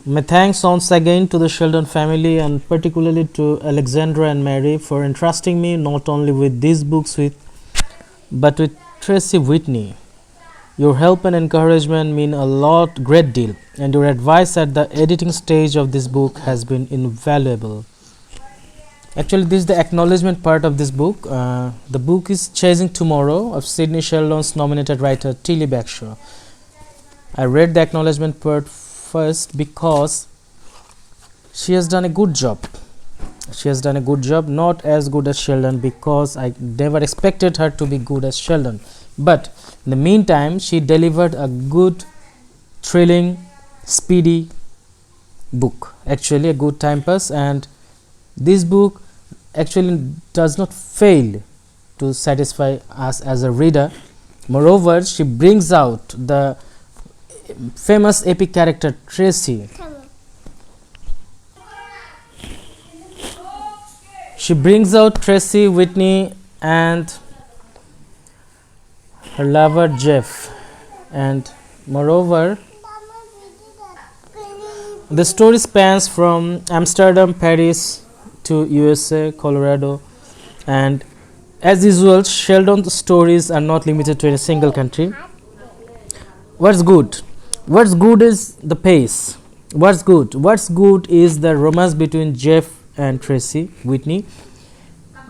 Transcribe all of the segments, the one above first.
My thanks once again to the Sheldon family and particularly to Alexandra and Mary for entrusting me not only with these books but with Tracy Whitney. Your help and encouragement mean a great deal, and your advice at the editing stage of this book has been invaluable. Actually, this is the acknowledgement part of this book. The book is Chasing Tomorrow of Sidney Sheldon's nominated writer Tilly Bagshaw. I read the acknowledgement part first because she has done a good job. She has done a good job, not as good as Sheldon because I never expected her to be good as Sheldon. But in the meantime, she delivered a good, thrilling, speedy book. Actually, a good time pass, and this book actually does not fail to satisfy us as a reader. Moreover, she brings out the famous epic character Tracy. She brings out Tracy Whitney and her lover Jeff, and moreover the story spans from Amsterdam, Paris to USA, Colorado, and as usual Sheldon's stories are not limited to a single country. What's good? What's good is the pace. What's good is the romance between Jeff and Tracy Whitney,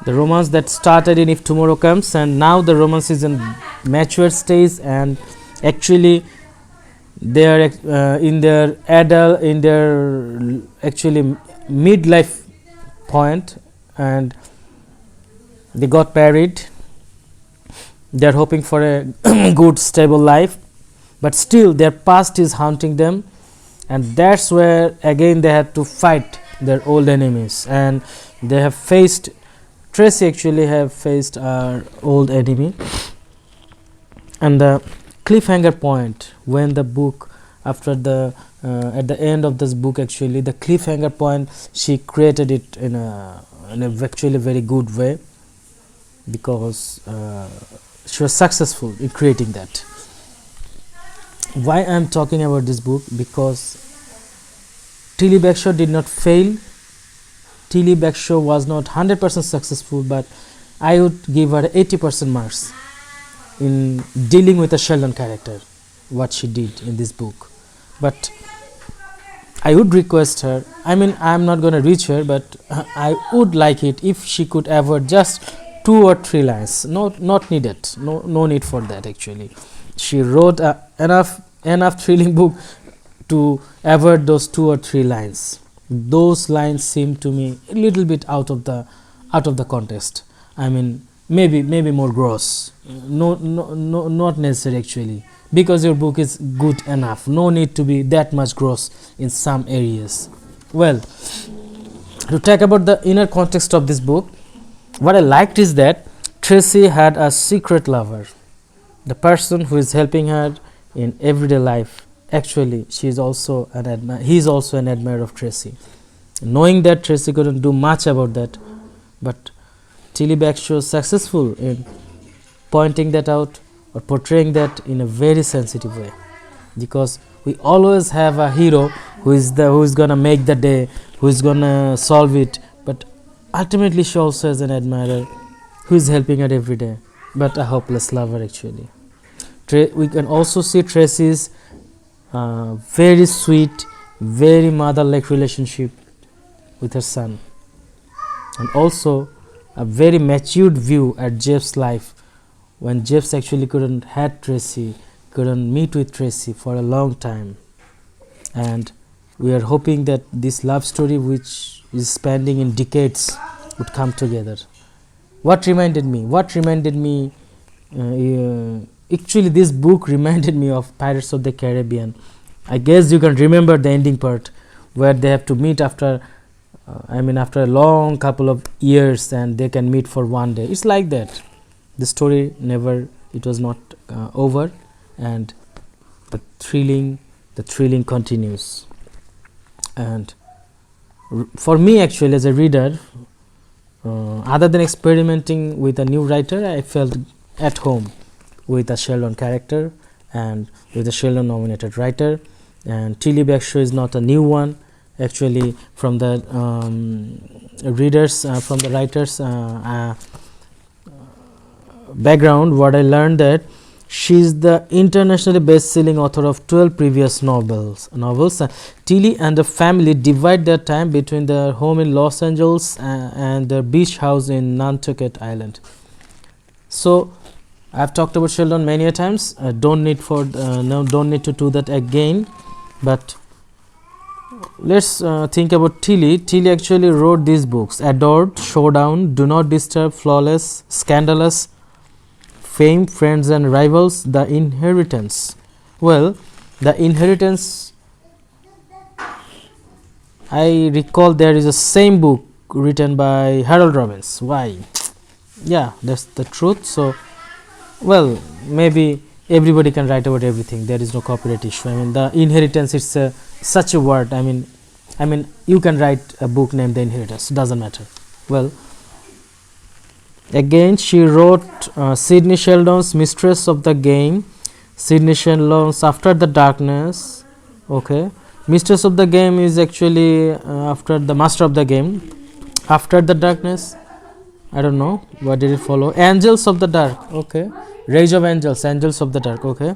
the romance that started in If Tomorrow Comes, and now the romance is in mature stage, and actually they are in their actually midlife point, and they got married. They are hoping for a good stable life, but still their past is haunting them, and that's where again they had to fight their old enemies, and they have faced Tracy actually have faced our old enemy. And the cliffhanger point when the book after the at the end of this book, actually the cliffhanger point, she created it in a actually very good way, because she was successful in creating that. Why I am talking about this book? Because Tilly Bagshaw did not fail. Tilly Bagshaw was not 100% successful, but I would give her 80% marks in dealing with a Sheldon character, what she did in this book. But I would request her, I mean I am not going to reach her, but I would like it if she could ever just 2 or 3 lines, not needed, no need for that. Actually she wrote enough thrilling book to avert those 2 or 3 lines. Those lines seem to me a little bit out of the context. I mean maybe more gross. Not necessary actually, because your book is good enough. No need to be that much gross in some areas. Well, to talk about the inner context of this book, what I liked is that Tracy had a secret lover, the person who is helping her in everyday life. Actually, he is also an admirer of Tracy. Knowing that Tracy couldn't do much about that, but Tilly Bagshaw was successful in pointing that out or portraying that in a very sensitive way, because we always have a hero who is gonna make the day, who is gonna solve it, but ultimately she also has an admirer who is helping her every day, but a hopeless lover actually. We can also see Tracy's very sweet, very mother-like relationship with her son, and also a very matured view at Jeff's life, when Jeff actually couldn't meet with Tracy for a long time, and we are hoping that this love story, which is spanning in decades, would come together. What reminded me actually this book reminded me of Pirates of the Caribbean. I guess you can remember the ending part where they have to meet after a long couple of years, and they can meet for one day. It's like that. The story was not over, and the thrilling continues. And for me actually as a reader, other than experimenting with a new writer, I felt at home with a Sheldon character and with a Sheldon nominated writer, and Tilly Backshaw is not a new one. Actually, from the readers, from the writers background, what I learned that she is the internationally best-selling author of 12 previous novels. Tilly and the family divide their time between their home in Los Angeles and their beach house in Nantucket Island. So I've talked about Sheldon many a times. Don't need to do that again. But let's think about Tilly. Tilly actually wrote these books: Adored, Showdown, Do Not Disturb, Flawless, Scandalous, Fame, Friends and Rivals, The Inheritance. Well, The Inheritance, I recall there is a same book written by Harold Robbins. Why? Yeah, that's the truth. So, well, maybe everybody can write about everything. There is no copyright issue. I mean, The Inheritance, it's such a word. I mean, you can write a book named The Inheritance. Doesn't matter. Well, again, she wrote Sidney Sheldon's Mistress of the Game, Sidney Sheldon's After the Darkness. Okay, Mistress of the Game is actually after the Master of the Game. After the Darkness, I don't know what did it follow. Angels of the Dark. Okay, Rage of Angels, Angels of the Dark. Okay,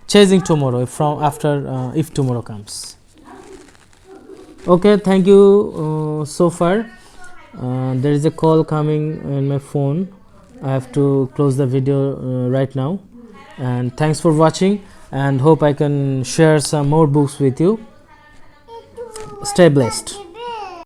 Chasing Tomorrow, from after If Tomorrow Comes. Okay, thank you so far. There is a call coming in my phone. I have to close the video right now, and thanks for watching, and hope I can share some more books with you. Stay blessed.